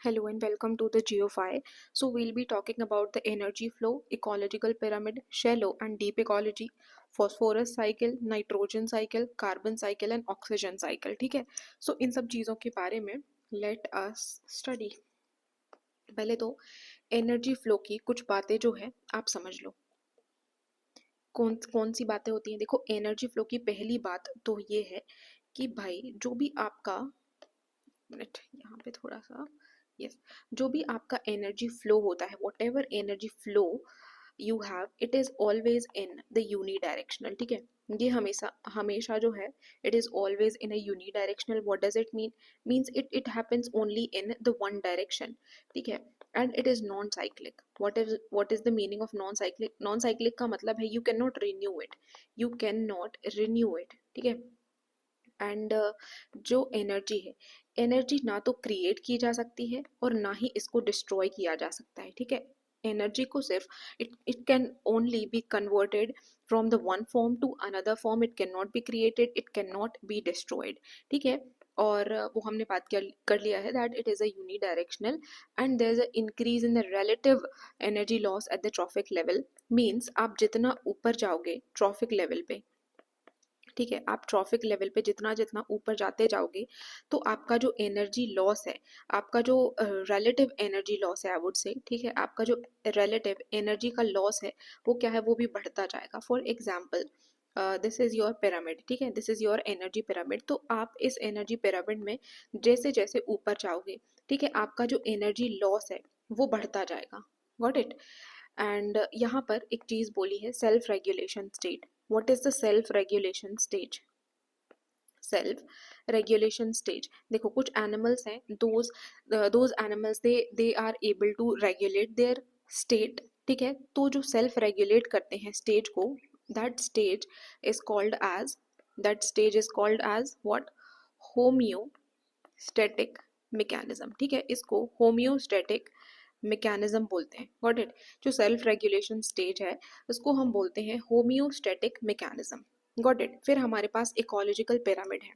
Hello and welcome to the GeoPhy. So we'll be talking about the energy flow, ecological pyramid, shallow and deep ecology, phosphorus cycle, nitrogen cycle, carbon cycle and oxygen cycle. ठीक है. So इन सब चीज़ों के बारे में let us study. पहले तो energy flow की कुछ बातें जो है आप समझ लो. कौन कौन सी बातें होती हैं. देखो एनर्जी फ्लो की पहली बात तो ये है कि भाई जो भी आपका मिनट यहाँ पे थोड़ा सा यस जो भी आपका एनर्जी फ्लो होता है whatever energy flow you have it is always in the unidirectional. ठीक है. ये हमेशा हमेशा जो है it is always in a unidirectional. What does it mean. Means it happens only in the one direction. ठीक है. And it is non cyclic. What is the meaning of non cyclic. Non cyclic का मतलब है you can not renew it. You can not renew it. ठीक है. And जो energy है energy ना तो क्रिएट की जा सकती है और ना ही इसको डिस्ट्रॉय किया जा सकता है. ठीक है. एनर्जी को सिर्फ it can only be converted from the one form to another form. It can not be created. It can not be destroyed. ठीक है. और वो हमने बात कर लिया है that it is a unidirectional and there is a increase in the relative energy loss at the trophic level. Means आप जितना ऊपर जाओगे ट्रॉफिक लेवल पे. ठीक है. आप ट्रॉफिक लेवल पे जितना जितना ऊपर जाते जाओगे तो आपका जो एनर्जी लॉस है आपका जो रिलेटिव एनर्जी लॉस है आई वुड से. ठीक है. आपका जो रिलेटिव एनर्जी का लॉस है वो क्या है वो भी बढ़ता जाएगा. For example this is your pyramid. ठीक है. This is your energy pyramid. तो आप इस एनर्जी पिरामिड में जैसे जैसे ऊपर जाओगे ठीक है आपका जो एनर्जी लॉस है वो बढ़ता जाएगा. Got it. एंड यहाँ पर एक चीज बोली है self regulation state. what is the self regulation stage. Self regulation stage. देखो कुछ एनिमल्स हैं those animals they are able to regulate their state. ठीक है. तो जो सेल्फ रेगुलेट करते हैं स्टेज को that stage is called as what homeostatic mechanism. ठीक है. इसको होम्योस्टैटिक मैकेनिज्म बोलते हैं. Got it. जो सेल्फ रेगुलेशन स्टेज है उसको हम बोलते हैं होम्योस्टैटिक मैकेनिज्म. Got it. फिर हमारे पास इकोलॉजिकल पिरामिड है.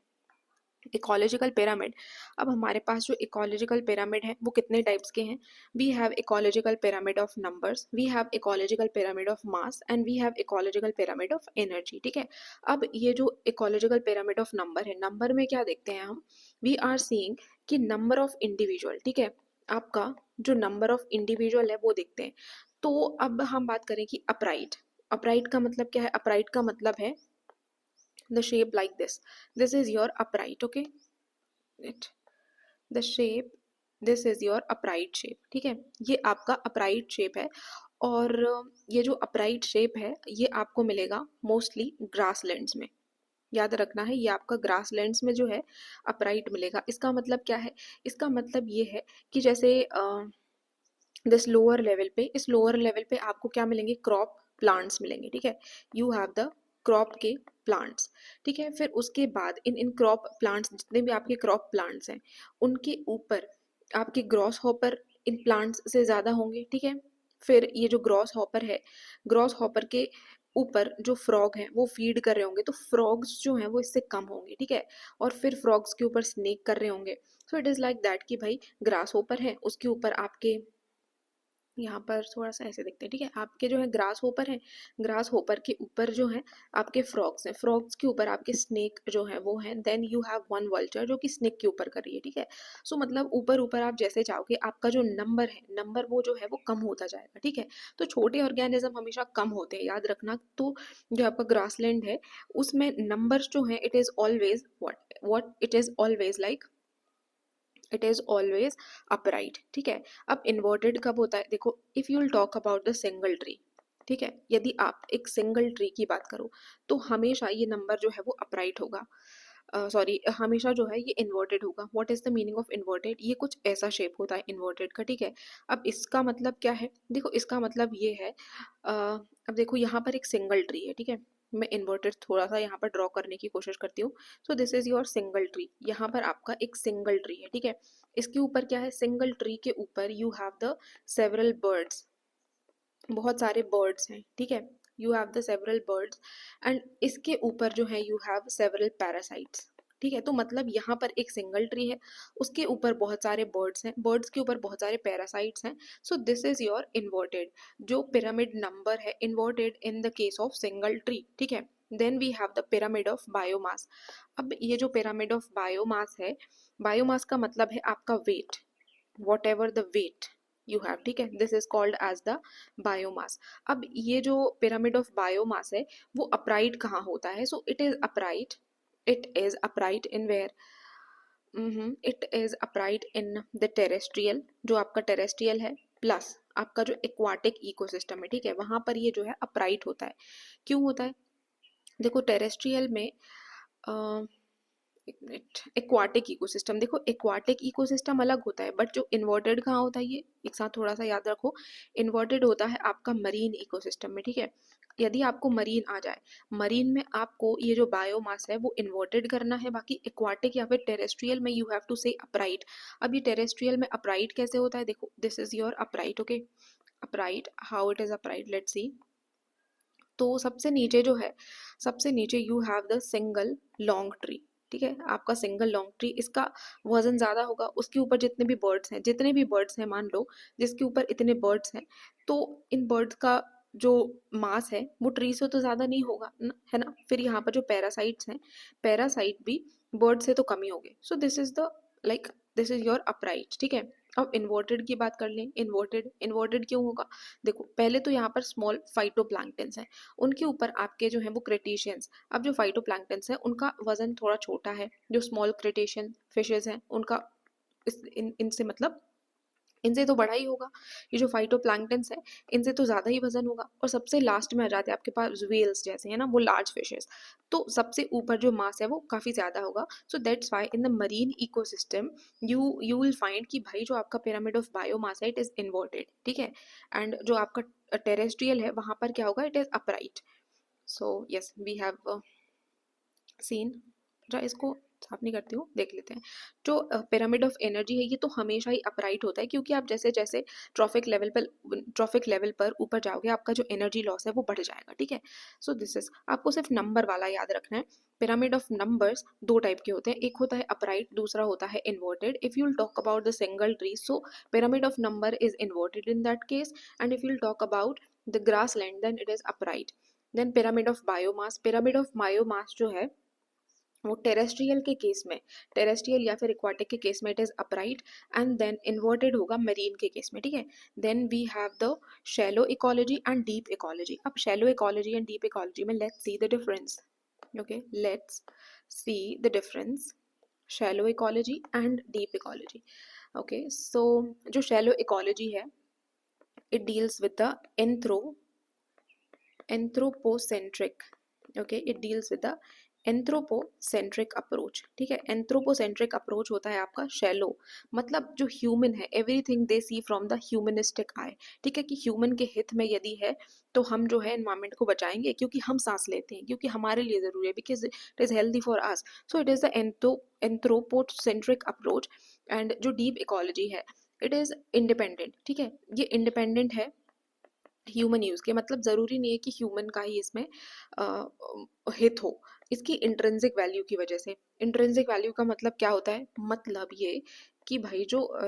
Ecological pyramid. अब हमारे पास जो इकोलॉजिकल पिरामिड है वो कितने टाइप्स के हैं. We have ecological pyramid of numbers, we have ecological pyramid of mass and we have ecological pyramid of energy. ठीक है. अब ये जो इकोलॉजिकल पिरामिड ऑफ नंबर है नंबर में क्या देखते हैं हम. वी आर सीइंग कि नंबर ऑफ इंडिविजुअल. ठीक है. आपका जो नंबर ऑफ इंडिविजुअल है वो देखते हैं. तो अब हम बात करें कि अपराइट. अपराइट का मतलब क्या है. अपराइट का मतलब है the shape like this is your upright. okay it the shape this is your upright shape. ठीक है. ये आपका upright shape है और ये जो upright shape है ये आपको मिलेगा मोस्टली ग्रासलैंड्स में. याद रखना है ये आपका ग्रासलैंड्स में जो है अपराइट मिलेगा. इसका मतलब क्या है. इसका मतलब ये है कि जैसे दिस लोअर लेवल पे इस लोअर लेवल पे आपको क्या मिलेंगे क्रॉप प्लांट्स मिलेंगे. ठीक है. यू हैव द क्रॉप के प्लांट्स. ठीक है. फिर उसके बाद इन क्रॉप प्लांट्स जितने भी आपके क्रॉप प्लांट्स हैं उनके ऊपर आपके ग्रॉस हॉपर इन प्लांट्स से ज़्यादा होंगे. ठीक है. फिर ये जो ग्रॉस हॉपर है ग्रॉस हॉपर के ऊपर जो फ्रॉग हैं वो फीड कर रहे होंगे तो फ्रॉग्स जो हैं वो इससे कम होंगे. ठीक है. और फिर फ्रॉग्स के ऊपर स्नेक कर रहे होंगे. So it is like that कि भाई ग्रास हॉपर है उसके ऊपर आपके यहाँ पर थोड़ा सा ऐसे देखते हैं. ठीक है. आपके जो है ग्रास होपर है ग्रास होपर के ऊपर जो है आपके फ्रॉग्स हैं फ्रॉग्स के ऊपर आपके स्नेक जो है वो है. Then you have one vulture जो कि स्नेक के ऊपर कर रही है. ठीक है. सो मतलब ऊपर ऊपर आप जैसे जाओगे आपका जो नंबर है नंबर वो जो है वो कम होता जाएगा. ठीक है. तो छोटे ऑर्गेनिज्म हमेशा कम होते हैं याद रखना. तो जो आपका ग्रासलैंड है उसमें नंबर्स जो है it is always what it is always like it is always upright. ठीक है. अब इन्वर्टेड कब होता है. देखो if you will talk about the single tree. ठीक है. यदि आप एक सिंगल ट्री की बात करो तो हमेशा ये नंबर जो है वो अपराइट होगा. सॉरी हमेशा जो है ये इन्वर्टेड होगा. What is the meaning of inverted. ये कुछ ऐसा शेप होता है इन्वर्टेड का. ठीक है. अब इसका मतलब क्या है. देखो इसका मतलब ये है अब देखो यहाँ पर एक सिंगल ट्री है. ठीक है. मैं इन्वर्टेड थोड़ा सा यहाँ पर ड्रॉ करने की कोशिश करती हूँ. सो this is your single tree. यहाँ पर आपका एक सिंगल ट्री है. ठीक है. इसके ऊपर क्या है सिंगल ट्री के ऊपर you have the several birds. बहुत सारे बर्ड्स हैं. ठीक है. You have the several birds and इसके ऊपर जो है यू हैव सेवरल पैरासाइट्स. ठीक है, तो मतलब यहाँ पर एक सिंगल ट्री है, उसके ऊपर बहुत सारे बर्ड्स हैं, बर्ड्स के ऊपर बहुत सारे पैरासाइट्स हैं। So this is your inverted जो पिरामिड नंबर है, inverted in the case of single tree. ठीक है, then we have the pyramid of biomass. अब ये जो पिरामिड ऑफ बायोमास है, बायोमास का मतलब है आपका weight, whatever the weight you have, ठीक है, this is called as the biomass. अब ये जो पिरामिड ऑफ बायोमास है वो अपराइट कहाँ होता है? So it is upright in where, it is upright in the terrestrial, जो आपका टेरेस्ट्रियल है, प्लस आपका जो एक्वाटिक इकोसिस्टम है, ठीक है, वहां पर ये जो है अपराइट होता है। क्यों होता है? देखो टेरेस्ट्रियल में एक मिनट, एक्वाटिक इकोसिस्टम, देखो एक्वाटिक इकोसिस्टम अलग होता है, बट जो इन्वर्टेड कहाँ होता है, ये एक साथ थोड़ा सा याद रखो, इन्वर्टेड होता है आपका मरीन इकोसिस्टम में। ठीक है, यदि आपको मरीन आ जाए, मरीन में आपको ये जो बायोमास है वो इन्वर्टेड करना है, बाकी एक्वाटिक या फिर टेरेस्ट्रियल में यू हैव टू से अपराइट। अब ये टेरेस्ट्रियल में अपराइट कैसे होता है? देखो this is your upright, okay, upright, how it is upright, let's see. तो सबसे नीचे जो है, सबसे नीचे you have the single long tree. ठीक है, आपका सिंगल लॉन्ग ट्री, इसका वजन ज्यादा होगा, उसके ऊपर जितने भी बर्ड्स हैं, जितने भी बर्ड्स हैं, मान लो जिसके ऊपर इतने बर्ड्स हैं, तो इन बर्ड्स का जो मास है वो ट्री से तो ज्यादा नहीं होगा है ना। फिर यहाँ पर जो पैरासाइट्स हैं, पैरासाइट भी बर्ड से तो कम ही होंगे। सो this is the like this is your upright. ठीक है, अब इन्वर्टेड की बात कर लें। इन्वर्टेड, इन्वर्टेड क्यों होगा? देखो पहले तो यहाँ पर स्मॉल फाइटोप्लैंक्टन्स हैं, उनके ऊपर आपके जो है वो क्रेटेशियंस। अब जो फाइटोप्लैंक्टन्स हैं उनका वजन थोड़ा छोटा है, जो स्मॉल क्रेटेशियन फिशेज हैं उनका इनसे मतलब इनसे तो बड़ा ही होगा। ये जो फाइटोप्लैंक्टन्स है इनसे तो ज्यादा ही वजन होगा। और सबसे लास्ट में आ जाते हैं आपके पास व्हेल्स जैसे है ना, वो लार्ज फिशेस, तो सबसे ऊपर जो मास है वो काफी ज्यादा होगा। So that's why in the marine ecosystem you will find कि भाई जो आपका पिरामिड ऑफ बायोमास है इट इज इन्वर्टेड। ठीक है, एंड जो आपका टेरेस्ट्रियल है वहां पर क्या होगा? It is upright. So yes we have seen, जरा इसको साफ नहीं करती हूँ, देख लेते हैं। जो पिरामिड ऑफ एनर्जी है ये तो हमेशा ही अपराइट होता है, क्योंकि आप जैसे जैसे ट्रॉफिक लेवल पर ऊपर जाओगे आपका जो एनर्जी लॉस है वो बढ़ जाएगा। ठीक है, सो दिस इज, आपको सिर्फ नंबर वाला याद रखना है। पिरामिड ऑफ नंबर्स दो टाइप के होते हैं, एक होता है अपराइट, दूसरा होता है inverted. If you'll talk about the single tree, so pyramid of number is inverted in that case, and if you'll talk about the grass land then it is upright. Then pyramid of biomass, pyramid of biomass जो है वो terrestrial के case में, terrestrial या फिर aquatic के case में it is upright, and then inverted होगा मरीन के केस में। ठीक है, then we have the shallow ecology and deep ecology. अब shallow ecology and deep ecology में let's see the difference. Okay, let's see the difference, shallow ecology and deep ecology. Okay, so जो shallow ecology है it deals with the anthropocentric, okay, it deals with the anthropocentric approach. ठीक है, anthropocentric approach होता है आपका shallow, मतलब जो human है everything they see from the humanistic eye. ठीक है, कि ह्यूमन के हित में यदि है तो हम जो है एनवायरमेंट को बचाएंगे, क्योंकि हम सांस लेते हैं, क्योंकि हमारे लिए जरूरी है, because it is healthy for us. So it is the anthropocentric approach. And जो डीप इकोलॉजी है इट इज इंडिपेंडेंट। ठीक है, ये इंडिपेंडेंट है ह्यूमन यूज के, मतलब जरूरी नहीं है कि ह्यूमन का ही इसमें हित हो, इसकी इंट्रिंसिक वैल्यू की वजह से। इंट्रिंसिक वैल्यू का मतलब क्या होता है? मतलब ये कि भाई जो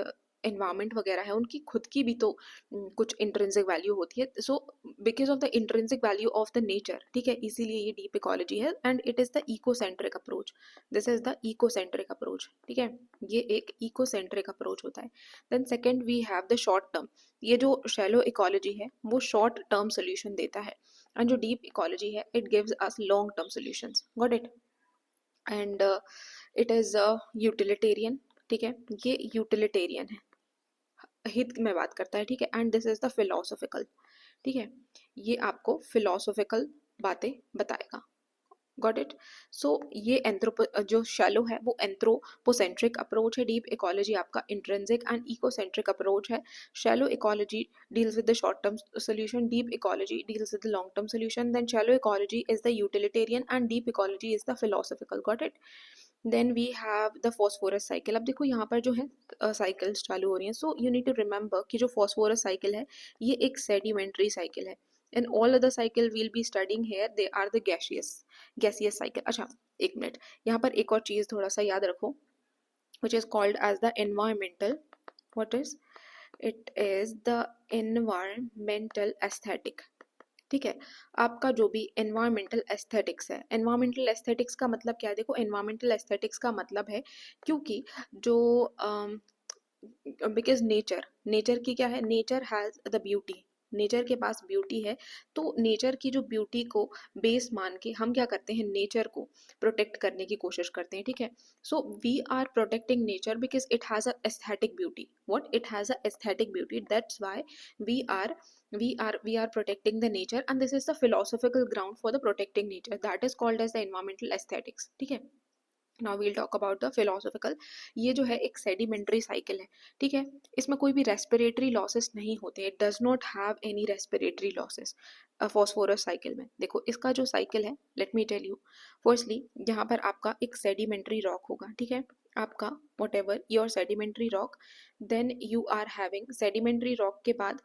एनवायरमेंट वगैरह है उनकी खुद की भी तो कुछ इंट्रिंसिक वैल्यू होती है। So because of the intrinsic value of the nature, ठीक है, इसीलिए ये डीप इकोलॉजी है, and it is the ecocentric approach. This is the ecocentric approach. ठीक है, ये एक इकोसेंट्रिक अप्रोच होता है। Then second we have the short term, ये जो शैलो इकोलॉजी है वो शॉर्ट टर्म सोल्यूशन देता है, एंड जो डीप इकोलॉजी है it gives us long term solutions. Got it? And it is utilitarian. ठीक है, ये यूटिलिटेरियन है, हित में बात करता है। ठीक है, and this is the philosophical. ठीक है, ये आपको फिलोसॉफिकल बातें बताएगा। Got it? सो ये एंथ्रोपो जो शैलो है वो एंथ्रोपोसेंट्रिक अप्रोच है, डीप इकोलॉजी आपका इंट्रिंसिक एंड इकोसेंट्रिक अप्रोच है। Shallow ecology deals with the short term solution, deep ecology deals with the long term solution, then shallow ecology is the utilitarian and deep ecology is the philosophical. Got it? Then we have the phosphorus cycle. अब देखो यहाँ पर जो है cycles चालू हो रही हैं, so you need to remember कि जो फॉस्फोरस साइकिल है ये एक सेडिमेंट्री साइकिल है। And all other cycle will be studying here they are the gaseous cycle. अच्छा, एक मिनट, यहाँ पर एक और चीज थोड़ा सा याद रखो, which is called as the environmental, what is it is the environmental aesthetic. ठीक है, आपका जो भी एनवायरमेंटल एस्थेटिक्स है, एनवायरमेंटल एस्थेटिक्स का मतलब क्या है, देखो एनवायरमेंटल एस्थेटिक्स का मतलब है, क्योंकि जो बिकॉज नेचर की क्या है, nature has the beauty, nature के पास ब्यूटी है, तो नेचर की जो ब्यूटी को बेस मान के हम क्या करते हैं, नेचर को प्रोटेक्ट करने की कोशिश करते हैं. ठीक है, so we are protecting nature because it has a aesthetic beauty. What it has a aesthetic beauty, that's why we are we are protecting the nature, and this is the philosophical ground for the protecting nature, that is called as the environmental aesthetics. ठीक है, now we'll talk about the philosophical. ये जो है एक sedimentary cycle है. ठीक है, इसमें कोई भी रेस्पिरेटरी लॉसेस नहीं होते, it does not have any respiratory losses phosphorus cycle में. देखो इसका जो साइकिल है, let me tell you. Firstly यहाँ पर आपका एक सेडिमेंट्री रॉक होगा. ठीक है, आपका whatever your sedimentary rock, then you are having sedimentary rock के बाद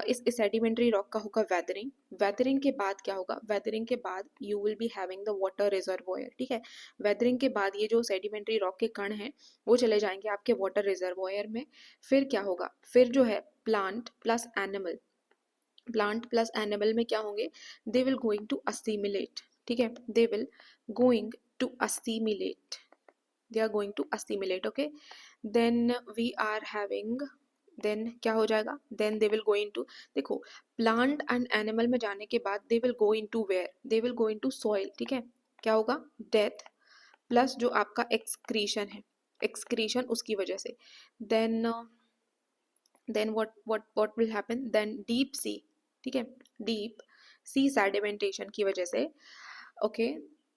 इस सेडिमेंट्री रॉक का होगा वेदरिंग. वेदरिंग के बाद क्या होगा, वेदरिंग के बाद you will be having the water reservoir. ठीक है, वेदरिंग के बाद ये जो सेडिमेंट्री रॉक के कण हैं वो चले जाएंगे आपके वाटर रिजर्वोयर में. फिर क्या होगा, फिर जो है plant plus animal, plant plus animal में क्या होंगे, they will going to assimilate. ठीक है, they will going to assimilate, they are going to assimilate. Okay, then we are having, then क्या हो जाएगा, then they will go into, देखो plant and animal में जाने के बाद they will go into where, they will go into soil. ठीक है, क्या होगा, डेथ प्लस जो आपका एक्सक्रीशन है, एक्सक्रीशन उसकी वजह से, then then what will happen, then deep sea. ठीक है, डीप सी सेडिमेंटेशन की वजह से, ओके,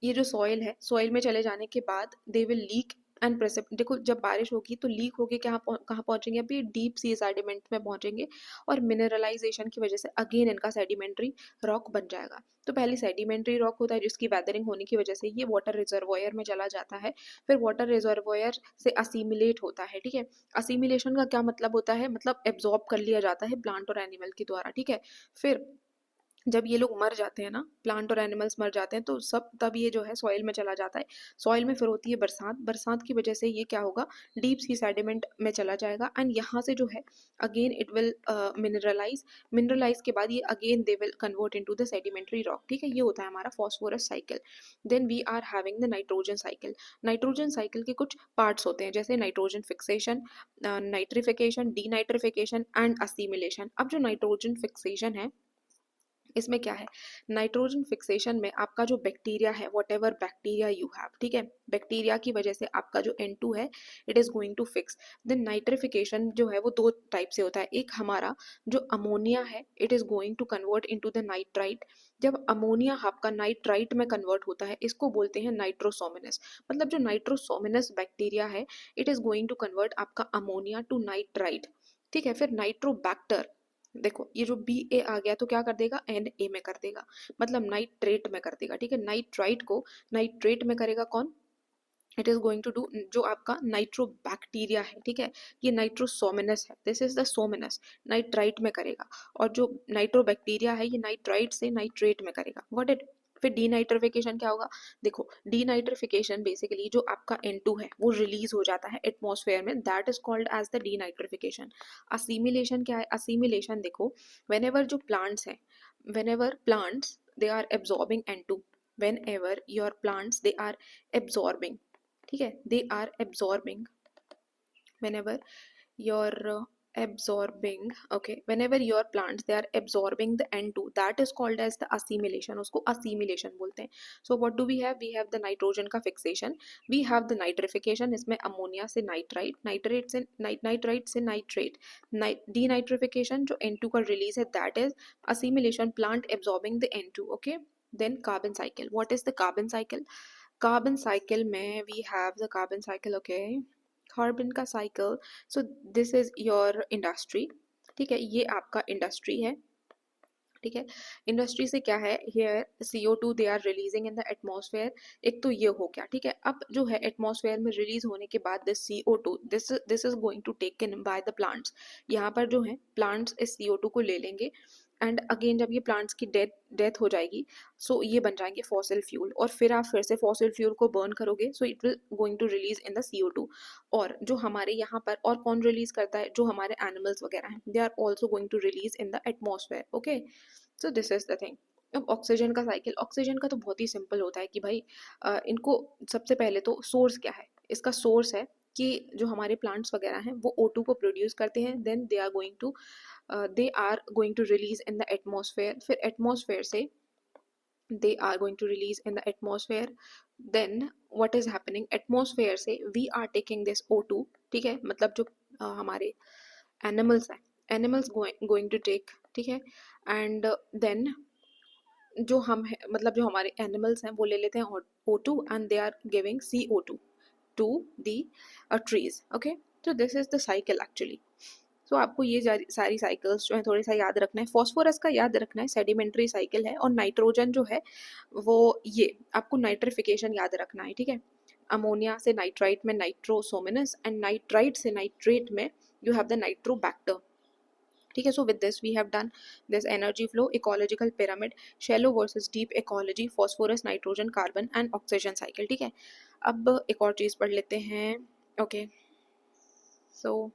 ये जो सॉइल है, सॉइल में चले जाने के बाद दे विल लीक एंड प्रेसिप, देखो जब बारिश होगी तो लीक होके कहाँ पहुंचेंगे, अभी डीप सी सेडिमेंट में पहुंचेंगे, और मिनरलाइजेशन की वजह से अगेन इनका सेडिमेंट्री रॉक बन जाएगा. तो पहले सेडिमेंट्री रॉक होता है जिसकी वेदरिंग होने की वजह से ये वाटर रिजर्वोयर में चला जाता है, फिर वाटर रिजर्वोयर से असीमिलेट होता है. ठीक है, असीमिलेशन का क्या मतलब होता है, मतलब एब्जॉर्ब कर लिया जाता है प्लांट और एनिमल के द्वारा. ठीक है, फिर जब ये लोग मर जाते हैं ना, प्लांट और एनिमल्स मर जाते हैं, तो सब तब ये जो है सॉइल में चला जाता है. सॉइल में फिर होती है बरसात, बरसात की वजह से ये क्या होगा, डीप सी सेडिमेंट में चला जाएगा, एंड यहाँ से जो है again it will mineralize, mineralize के बाद ये again they will convert into the sedimentary rock. ठीक है, ये होता है हमारा phosphorus cycle. Then we are having the nitrogen cycle. Nitrogen cycle के कुछ पार्ट्स होते हैं, जैसे nitrogen fixation, nitrification, denitrification and assimilation. अब जो नाइट्रोजन फिक्सेशन है, इसमें क्या है, नाइट्रोजन फिक्सेशन में आपका जो बैक्टीरिया है, what ever bacteria you have, ठीक है, बैक्टीरिया की वजह से आपका जो N2 है it is going to fix. Then nitrification जो है वो दो टाइप से होता है, एक हमारा जो अमोनिया है it is going to convert into the nitrite. जब अमोनिया आपका नाइट्राइट में कन्वर्ट होता है, इसको बोलते हैं नाइट्रोसोमिनस. मतलब जो नाइट्रोसोमिनस बैक्टीरिया है it is going to convert आपका अमोनिया टू नाइट्राइट. ठीक है, फिर नाइट्रोबैक्टर, देखो ये जो बी ए आ गया तो क्या कर देगा, एन ए में कर देगा, मतलब नाइट्रेट में कर देगा. ठीक है, नाइट्राइट को नाइट्रेट में करेगा कौन, it is going to do जो आपका नाइट्रोबैक्टीरिया है. ठीक है, ये नाइट्रोसोमिनस है, दिस इज द सोमिनस, नाइट्राइट में करेगा, और जो नाइट्रोबैक्टीरिया है ये नाइट्राइट से नाइट्रेट में करेगा. Got it. फिर डीनाइट्रिफिकेशन क्या होगा, देखो डीनाइट्रिफिकेशन बेसिकली जो आपका N2 है वो रिलीज हो जाता है एटमॉस्फेयर में, that is called as the denitrification. Assimilation क्या है, असिमिलेशन देखो व्हेनेवर जो प्लांट्स हैं, whenever plants they are absorbing N2, whenever your plants they are absorbing, ठीक है, they are absorbing, whenever your absorbing, okay, whenever your plants they are absorbing the N2, that is called as the assimilation, उसको assimilation बोलते हैं. So what do we have the nitrogen का fixation, we have the nitrification, इसमें ammonia से nitrite, nitrate से nitrite से nitrate, denitrification जो N2 का रिलीज है that is assimilation, plant absorbing the N2. okay, then carbon cycle, what is the carbon cycle, carbon cycle में we have the carbon cycle. okay, carbon का cycle, so this is your industry. ठीक है, ये आपका industry है. ठीक है, industry से क्या है, here CO2 they are releasing in the atmosphere, एक तो ये हो गया. ठीक है, अब जो है एटमॉस्फेयर में रिलीज होने के बाद this CO2 this is going to taken by the plants. यहाँ पर जो है प्लांट्स इस CO2 को ले लेंगे एंड अगेन जब ये प्लांट्स की डेथ हो जाएगी, सो ये बन जाएंगे फॉसिल फ्यूल, और फिर आप फिर से फॉसिल फ्यूल को बर्न करोगे, so it will going to release in the CO2। और जो हमारे यहाँ पर और कौन रिलीज करता है, जो हमारे एनिमल्स वगैरह हैं, they are also going to release in the atmosphere. Okay, so this is the thing. अब ऑक्सीजन का साइकिल, ऑक्सीजन का तो बहुत ही सिंपल होता है कि भाई इनको सबसे पहले तो सोर्स क्या है, इसका सोर्स है कि जो हमारे प्लांट्स वगैरह हैं वो O2 को प्रोड्यूस करते हैं, then they are going to release in the atmosphere, फिर एटमोसफेयर से they are going to release in the atmosphere, then what is happening, atmosphere से we are taking this O2, ठीक है, मतलब जो हमारे animals हैं, animals going to take, ठीक है, and then जो हम है, मतलब जो हमारे एनिमल्स हैं वो ले लेते हैं O2 and they are giving CO2 to the trees. Okay, तो this is the cycle actually. So आपको ये सारी साइकिल्स जो है थोड़ी सा याद रखना है। फॉस्फोरस का याद रखना है, सेडिमेंट्री साइकिल है, और नाइट्रोजन जो है वो ये आपको नाइट्रिफिकेशन याद रखना है, ठीक है। अमोनिया से नाइट्राइट में नाइट्रोसोमिनस, एंड नाइट्राइट से नाइट्रेट में यू हैव द नाइट्रोबैक्टर, ठीक है। So with this we have done this energy flow, ecological pyramid, shallow versus deep ecology, phosphorus, nitrogen, carbon and oxygen cycle, ठीक है। अब एक और चीज़ पढ़ लेते हैं। Okay, so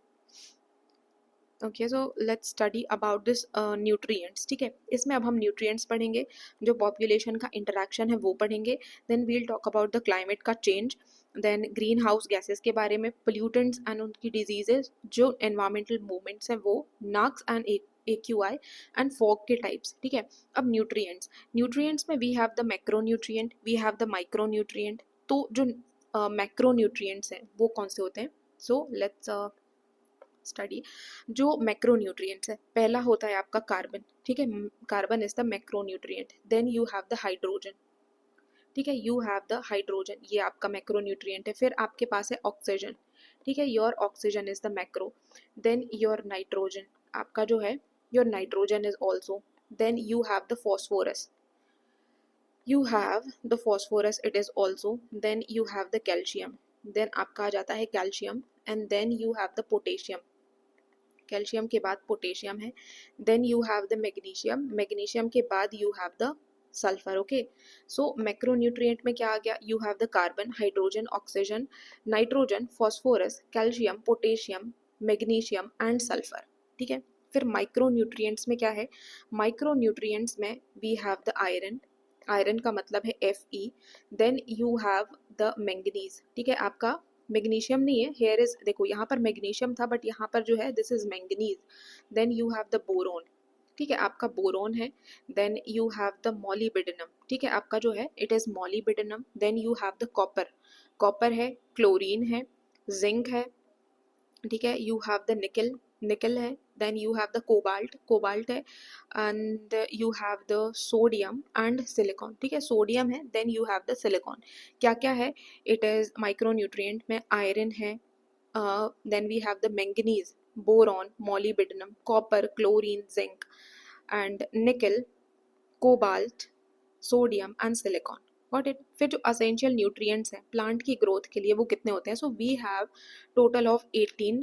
so let's study about this nutrients, ठीक है। इसमें अब हम न्यूट्रिएंट्स पढ़ेंगे, जो पॉपुलेशन का इंटरेक्शन है वो पढ़ेंगे, then we'll talk about the climate का change, then greenhouse gases के बारे में, पोल्यूटेंट्स एंड उनकी डिजीजेज, जो एनवायरमेंटल मूवमेंट्स हैं वो, NOx and AQI and fog के टाइप्स, ठीक है। अब न्यूट्रिएंट्स, न्यूट्रिएंट्स में we have the macro nutrient, we have the micro nutrient. तो जो मैक्रो न्यूट्रिएंट्स हैं वो कौन से होते हैं, सो लेट्स स्टडी। जो मैक्रो न्यूट्रिएंट्स है, पहला होता है आपका कार्बन, ठीक है, carbon is the macro nutrient, then you have the hydrogen, ठीक है, यू हैव द हाइड्रोजन, ये आपका मैक्रो न्यूट्रिएंट है। फिर आपके पास है ऑक्सीजन, ठीक है, your oxygen is the macro, then your nitrogen, आपका जो है your nitrogen is also, then you have the phosphorus, you have the phosphorus, it is also, then you have the calcium, then आपका आ जाता है calcium, and then you have the potassium, calcium के बाद potassium है, then you have the magnesium, magnesium के बाद you have the sulphur. Okay, so macronutrient में क्या आ गया, you have the carbon, hydrogen, oxygen, nitrogen, phosphorus, calcium, potassium, magnesium and sulphur, ठीक है। फिर माइक्रोन्यूट्रिएंट्स में क्या है, माइक्रोन्यूट्रिएंट्स में we have the iron, iron का मतलब है Fe, then you have the manganese, ठीक है, आपका मैग्नीशियम नहीं है, हेयर इज, देखो यहाँ पर मैग्नीशियम था बट यहाँ पर जो है this is manganese, then you have the boron, ठीक है, आपका बोरोन है, then you have the molybdenum, ठीक है, आपका जो है it is molybdenum, then you have the copper, copper है, क्लोरीन है, जिंक है, ठीक है, you have the nickel, nickel है, then you have the cobalt, cobalt है, and you have the sodium and silicon, ठीक है, सोडियम है, then you have the silicon. क्या क्या है, इट इज माइक्रोन्यूट्रिएंट में आयरन है, then we have the manganese, boron, molybdenum, copper, chlorine, zinc and nickel, cobalt, sodium and silicon. Got it. फिर जो असेंशियल न्यूट्रिएंट्स हैं प्लांट की ग्रोथ के लिए वो कितने होते हैं, so we have total of 18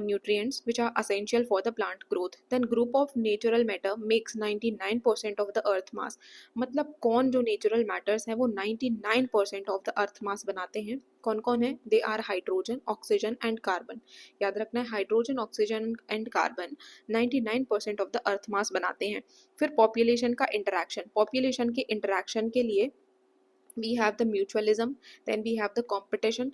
nutrients which are essential for the plant growth. Then group of natural matter makes 99% of the earth mass, मतलब कौन जो natural matters हैं वो 99% of the earth mass बनाते हैं, कौन कौन है, they are hydrogen, oxygen and carbon। याद रखना है, hydrogen, oxygen and carbon 99% of the earth mass बनाते हैं। फिर पॉपुलेशन का इंटरेक्शन, पॉपुलेशन के इंटरेक्शन के लिए we have the mutualism, then we have the competition,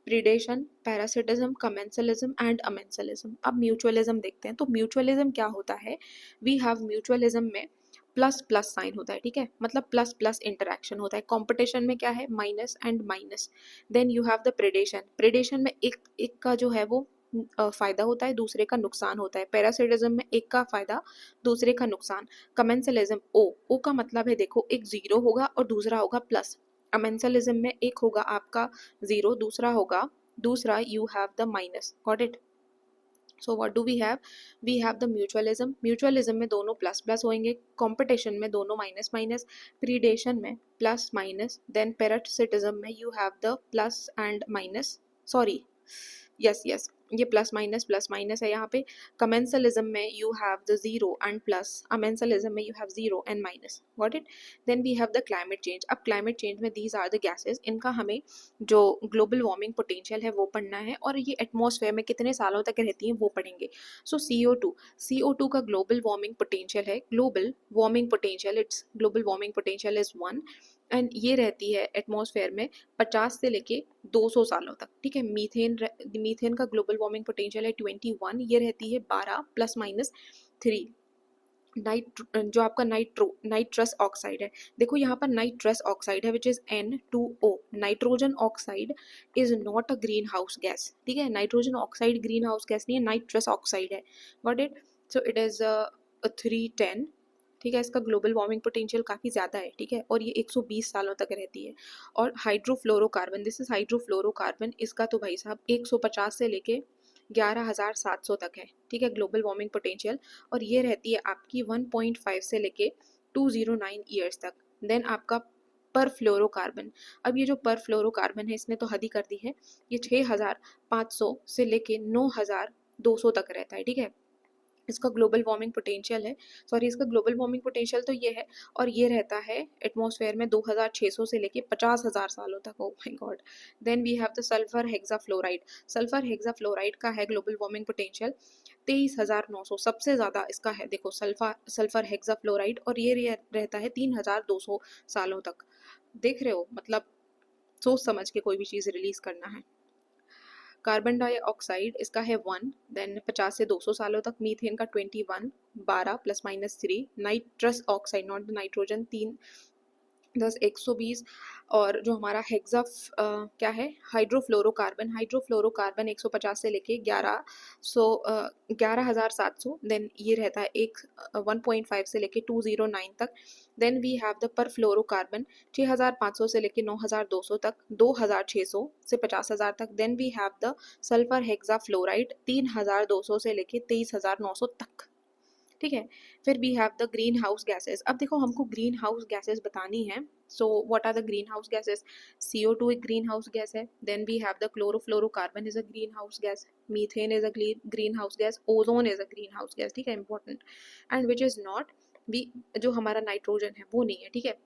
predation, parasitism, commensalism and amensalism. अब म्यूचुअलिज्म देखते हैं, तो म्यूचुअलिज्म क्या होता है, वी हैव म्यूचुअलिज्म में प्लस प्लस साइन होता है, ठीक है, मतलब प्लस प्लस इंटरेक्शन होता है। कंपटीशन में क्या है, minus and minus, then you have the predation, predation में एक एक का जो है वो फायदा होता है, दूसरे का नुकसान होता है। पैरासिटिज्म में एक का फायदा, दूसरे का नुकसान। कमेंसलिज्म, ओ का मतलब है, देखो एक जीरो होगा और दूसरा होगा प्लस। अमेंसलिज्म में एक होगा आपका जीरो, दूसरा you have the minus. Got it. So what do we have the mutualism, mutualism में दोनों प्लस प्लस होंगे, कंपटीशन में दोनों माइनस माइनस, प्रीडेशन में प्लस माइनस, देन पैरासिटिज्म में you have the plus and minus, sorry, yes, ये plus minus है यहाँ पे। कमेंसलिज्म में you have the zero and plus, amensalism में you have zero and minus, got it. Then we have the climate change. अब climate change में these are the gases, इनका हमें जो ग्लोबल वार्मिंग पोटेंशियल है वो पढ़ना है, और ये एटमॉस्फेयर में कितने सालों तक रहती हैं वो पढ़ेंगे। सो CO2 का ग्लोबल वार्मिंग पोटेंशियल है, global warming potential, it's global warming potential is 1, and ये रहती है एटमॉस्फेयर में 50 से लेके 200 सालों तक, ठीक है। मीथेन का ग्लोबल वार्मिंग पोटेंशियल है 21, ये रहती है 12 प्लस माइनस 3। जो आपका नाइट्रस ऑक्साइड है, देखो यहाँ पर नाइट्रस ऑक्साइड है which is N2O। Nitrogen oxide is not a greenhouse gas, ठीक है। Nitrogen oxide green house gas नहीं है, नाइट्रस ऑक्साइड है, got it. So it is 310, ठीक है। इसका ग्लोबल वार्मिंग पोटेंशियल काफ़ी ज़्यादा है, ठीक है, और ये 120 सालों तक रहती है। और हाइड्रोफ्लोरोकार्बन, दिस इज हाइड्रोफ्लोरोकार्बन, इसका तो भाई साहब 150 से लेके 11,700 तक है, ठीक है, ग्लोबल वार्मिंग पोटेंशियल, और ये रहती है आपकी 1.5 से लेके 209 ईयर्स तक। देन आपका पर फ्लोरोकार्बन, अब ये जो पर फ्लोरोकार्बन है इसने तो हद ही कर दी है, ये 6,500 से लेके 9,200 तक रहता है, ठीक है। इसका ग्लोबल वार्मिंग पोटेंशियल है, सॉरी इसका ग्लोबल वार्मिंग पोटेंशियल तो ये है, और ये रहता है एटमॉस्फेयर में 2,600 से लेके 50,000 सालों तक। Oh my God. Then we have the sulphur hexafluoride. Sulphur hexafluoride का है ग्लोबल वार्मिंग पोटेंशियल 23,900, सबसे ज़्यादा इसका है, देखो सल्फर हेक्साफ्लोराइड, और ये रहता है 3,200 सालों तक। देख रहे हो, मतलब सोच समझ के कोई भी चीज़ रिलीज करना है। कार्बन डाइऑक्साइड इसका है 1, देन 50 से 200 सालों तक। मीथेन का 21, 12 plus minus 3। Nitrous oxide not nitrogen 3, 10, 120। और जो हमारा क्या है, हाइड्रोफ्लोरोकार्बन 150 से लेके 11,700, देन ये रहता है 1.5 से लेके 209 तक। Then we have the perfluorocarbon 6,500 से लेके 9,200 तक, 2,600 से 50,000 तक। Then we have the sulphur hexafluoride 3,200 से लेके 23,900 तक, ठीक है। फिर we have the greenhouse gases. अब देखो हमको ग्रीन हाउस गैसेस बतानी है। So what are the greenhouse gases? CO2 एक ग्रीन हाउस गैस है, then we have the chlorofluorocarbon is a greenhouse gas, methane is a greenhouse gas, ozone is a greenhouse gas, ठीक है, important, and which is not we, जो हमारा nitrogen है वो नहीं है, ठीक है।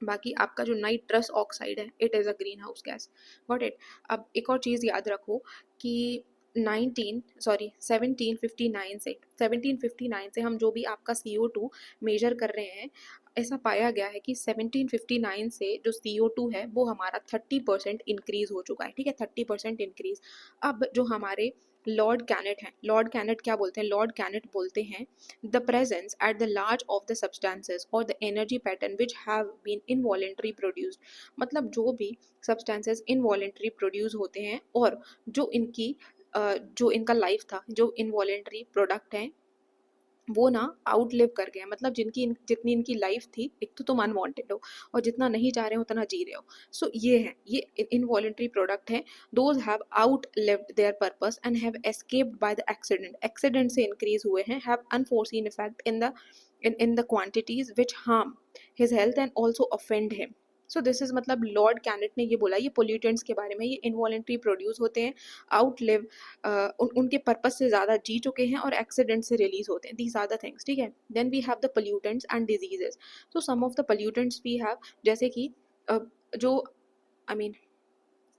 बाकी आपका जो नाइट्रस ऑक्साइड है it is a greenhouse gas, got it. अब एक और चीज़ याद रखो कि 1759 से हम जो भी आपका CO2 मेजर कर रहे हैं, ऐसा पाया गया है कि 1759 से जो CO2 है वो हमारा 30% इंक्रीज हो चुका है, ठीक है, 30% इंक्रीज। अब जो हमारे लॉर्ड कैनेट हैं, लॉर्ड कैनेट क्या बोलते हैं? लॉर्ड कैनेट बोलते हैं the presence at the large of the substances or the energy pattern which have been involuntary produced। मतलब जो भी substances involuntary produce होते हैं, और जो इनका लाइफ था, जो इनवॉलेंट्री प्रोडक्ट हैं वो ना आउटलिव कर गए, मतलब जितनी इनकी लाइफ थी, एक तो तुम अनवांटेड हो और जितना नहीं चाह रहे हो उतना जी रहे हो। सो ये है, ये इनवॉलेंट्री प्रोडक्ट है। Those have outlived there purpose and have escaped by the accident से इंक्रीज हुए हैं, have unforeseen effect in the quantities which harm his health and also offend him. So this is, मतलब Lord cannot ने ये बोला, ये pollutants के बारे में, ये इनवॉलेंट्री प्रोड्यूस होते हैं, आउटलिव उनके पर्पस से ज़्यादा जी चुके हैं, और एक्सीडेंट से रिलीज होते हैं। दीज आर द थिंग्स, ठीक है। Then we have the pollutants and diseases. So some of the pollutants we have, जैसे कि जो आई मीन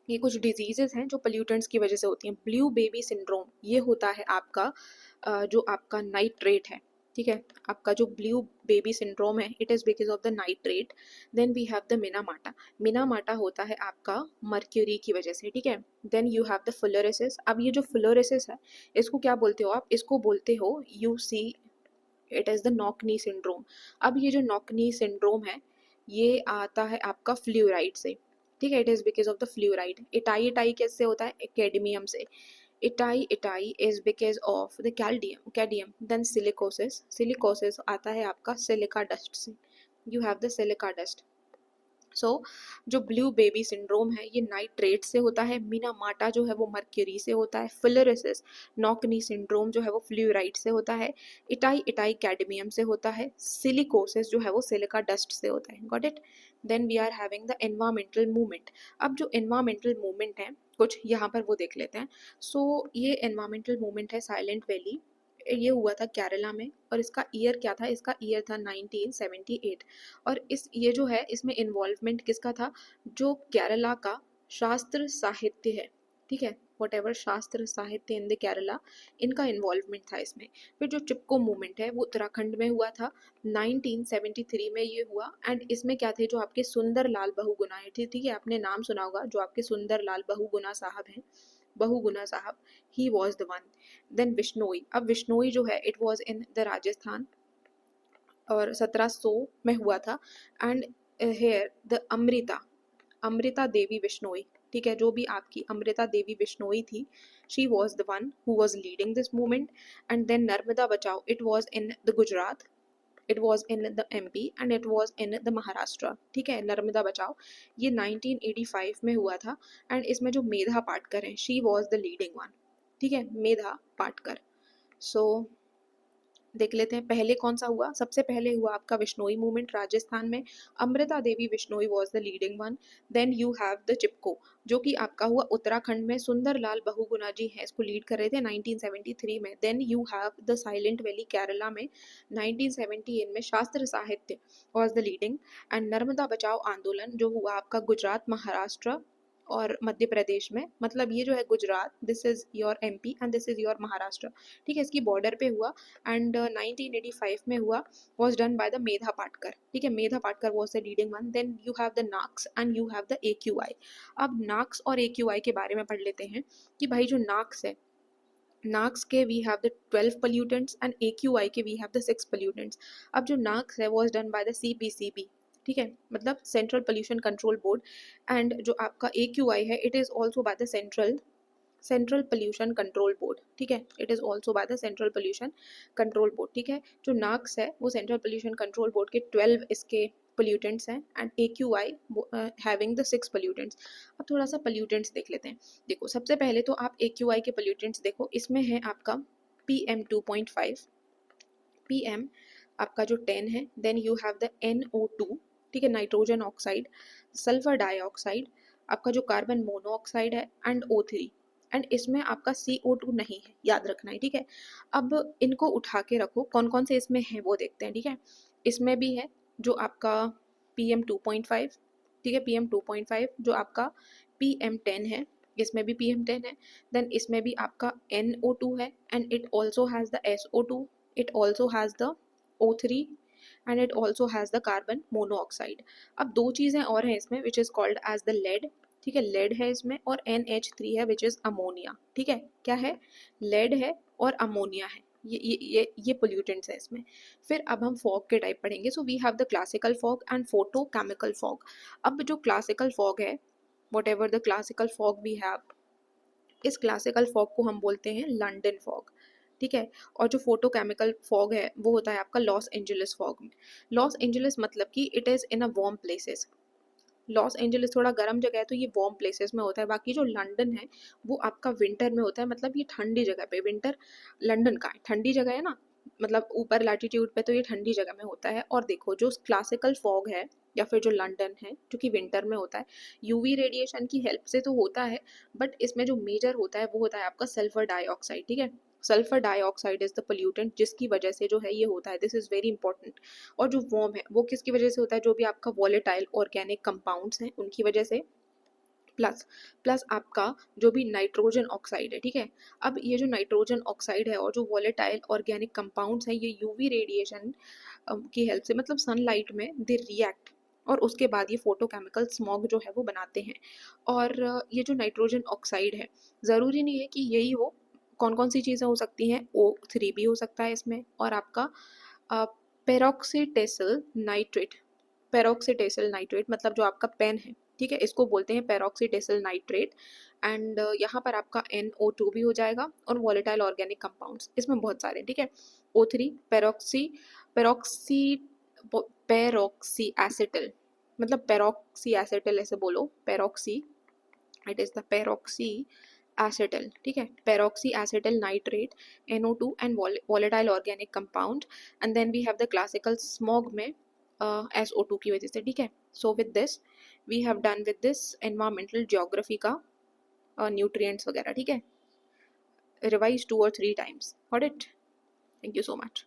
ये कुछ डिजीजेस हैं जो पोल्यूटेंट्स की वजह से होती हैं। ब्लू बेबी सिंड्रोम, ये होता है आपका जो आपका नाइट्रेट है, ठीक है, आपका जो ब्लू बेबी सिंड्रोम है it is because of the nitrate. Then we have the Minamata होता है आपका मर्क्यूरी की वजह से, ठीक है। Then you have the fluorosis. अब ये जो फ्लोरेसिस है इसको क्या बोलते हो आप? इसको बोलते हो UC, it is the knock knee syndrome. अब ये जो नॉकनी सिंड्रोम है ये आता है आपका फ्लूराइड से, ठीक है, it is because of the fluoride. Itai कैसे होता है? कैडमियम से। Itai is because of the cadmium. Then silicosis आता है आपका सिलिका डस्ट से। You have the silica dust. So जो ब्लू बेबी सिंड्रोम है ये नाइट्रेट से होता है, मिनामाटा जो है वो मर्क्यूरी से होता है, फिलरिसिस नॉकनी सिंड्रोम जो है वो फ्लूराइड से होता है, इटाई कैडमियम से होता है, सिलिकोसिस जो है वो सिलिका डस्ट से होता है, got it. Then we are having the environmental movement. अब जो एनवायरमेंटल मूवमेंट है कुछ यहाँ पर वो देख लेते हैं। सो ये एनवायरमेंटल मूवमेंट है साइलेंट वैली, ये हुआ था केरला में, और इसका ईयर क्या था, इसका ईयर था 1978। और इस ये जो है इसमें इन्वॉल्वमेंट किसका था, जो केरला का शास्त्र साहित्य है, ठीक है, वट एवर शास्त्र साहित्य इन द केरला, इनका इन्वॉल्वमेंट था इसमें। फिर जो चिपको मूवमेंट है वो उत्तराखंड में हुआ था 1973 में ये हुआ। एंड इसमें क्या थे, जो आपके सुंदर लाल बहुगुणा है, ठीक है, आपने नाम सुना होगा, जो आपके सुंदर लाल बहुगुणा साहब हैं, बहुगुणा साहब, he was the one. Then Bishnoi, अब विश्नोई जो है it was in the Rajasthan और 1700 में हुआ था। And here the Amrita, Amrita Devi Bishnoi, ठीक है, जो भी आपकी अमृता देवी बिश्नोई थी, she was the one who was leading this movement. And then Narmada Bachao, it was in the Gujarat, it was in the MP and it was in the Maharashtra, ठीक है। नर्मदा बचाओ ये 1985 में हुआ था। एंड इसमें जो मेधा पाटकर हैं, she was the leading one, ठीक है, मेधा पाटकर। सो देख लेते हैं पहले कौन सा हुआ। सबसे पहले हुआ आपका विश्नोई मूवमेंट राजस्थान में, Amrita Devi Bishnoi was the leading one. Then you have the Chipko, जो कि आपका हुआ उत्तराखंड में, सुंदर लाल बहुगुणा जी हैं इसको लीड कर रहे थे 1973 में। Then you have the silent valley Kerala में 1978 में, Shastra Sahitya was the leading. And Narmada Bachao Andolan जो हुआ आपका गुजरात, महाराष्ट्र और मध्य प्रदेश में, मतलब ये जो है Gujarat, this is your MP and this is your Maharashtra, ठीक है, इसकी बॉर्डर पे हुआ। एंड 1985 में हुआ, was done by the Medha Patkar, ठीक है, Medha Patkar was the leading one. Then you have the NOx and you have the AQI। अब नाक्स और AQI के बारे में पढ़ लेते हैं कि भाई जो नाक्स है, नाक्स के we have the 12 pollutants and AQI के वी हैव द 6 pollutants। अब जो नाक्स है was done by the CPCB, ठीक है, मतलब central pollution control board. And जो आपका AQI है it is also by the central pollution control board, ठीक है, it is also by the central pollution control board, ठीक है। जो नाक्स है वो सेंट्रल पोल्यूशन कंट्रोल बोर्ड के 12 इसके पोल्यूटेंट्स हैं and AQI having the 6 pollutants. अब थोड़ा सा पोल्यूटेंट्स देख लेते हैं। देखो सबसे पहले तो आप AQI के पोल्यूटेंट्स देखो, इसमें है आपका PM2.5, PM आपका जो 10 है। Then you have the NO2, ठीक है, नाइट्रोजन ऑक्साइड, सल्फर डाइऑक्साइड, आपका जो कार्बन मोनोऑक्साइड है, एंड O3। एंड इसमें आपका CO2 नहीं है, याद रखना है, ठीक है। अब इनको उठा के रखो, कौन कौन से इसमें है वो देखते हैं, ठीक है। इसमें भी है जो आपका PM2.5, ठीक है, PM2.5 जो आपका PM10 है, इसमें भी PM10 है। देन इसमें भी आपका NO2 है and it also has the SO2, it also has the O3 and it also has the carbon monoxide। अब दो चीज़ें और हैं इसमें which is called as the lead, ठीक है, lead है इसमें, और NH3 है which is ammonia, ठीक है, क्या है, lead है और ammonia है, ये pollutants है इसमें। फिर अब हम fog के टाइप पढ़ेंगे। so we have the classical fog and photochemical fog। अब जो classical fog है, whatever the classical fog we have, इस क्लासिकल फॉग को हम बोलते हैं लंदन फॉग, ठीक है। और जो फोटोकेमिकल फॉग है वो होता है आपका लॉस एंजलिस फॉग में। लॉस एंजलिस मतलब कि it is in a warm places, Los Angeles थोड़ा गर्म जगह है तो ये वार्म प्लेसेस में होता है। बाकी जो लंदन है वो आपका विंटर में होता है, मतलब ये ठंडी जगह पे, विंटर लंदन का है, ठंडी जगह है ना, मतलब ऊपर लैटिट्यूड पे, तो ये ठंडी जगह में होता है। और देखो जो क्लासिकल फॉग है या फिर जो लंदन है जो कि विंटर में होता है, यूवी रेडिएशन की हेल्प से तो होता है, बट इसमें जो मेजर होता है वो होता है आपका सल्फर डाइऑक्साइड, ठीक है। Sulphur dioxide is the pollutant जिसकी वजह से जो है ये होता है, दिस इज वेरी इंपॉर्टेंट। और जो वॉर्म है वो किसकी वजह से होता है, जो भी आपका वॉलेटाइल ऑर्गेनिक कंपाउंड्स हैं उनकी वजह से, प्लस प्लस आपका जो भी नाइट्रोजन ऑक्साइड है, ठीक है। अब ये जो नाइट्रोजन ऑक्साइड है और जो वॉलेटाइल ऑर्गेनिक कंपाउंड्स हैं, ये यूवी रेडिएशन की हेल्प से, मतलब सनलाइट में दे रिएक्ट, और उसके बाद ये फोटोकेमिकल स्मॉग जो है वो बनाते हैं। और ये जो नाइट्रोजन ऑक्साइड है, ज़रूरी नहीं है कि यही हो, कौन कौन सी चीज़ें हो सकती हैं, O3 भी हो सकता है इसमें, और आपका पेरोक्सीटेसिल नाइट्रेट, पेरोक्सीटेसिल नाइट्रेट मतलब जो आपका पेन है, ठीक है, इसको बोलते हैं पेरोक्सीटेसिल नाइट्रेट। एंड यहाँ पर आपका NO2 भी हो जाएगा, और वॉलेटाइल ऑर्गेनिक कंपाउंड्स इसमें बहुत सारे, ठीक है। O3, पेरोक्सी पेरोक्सी एसिटल, मतलब पेरोक्सी एसिटल ऐसे बोलो, peroxy, it is the peroxy acetyl, ठीक है, peroxy acetyl nitrate, NO2 and volatile organic compound. And then we have the classical smog में SO2 की वजह से, ठीक है। So with this we have done with this environmental geography का nutrients वगैरह, ठीक है। रिवाइज 2 और 3 times, got it. Thank you so much.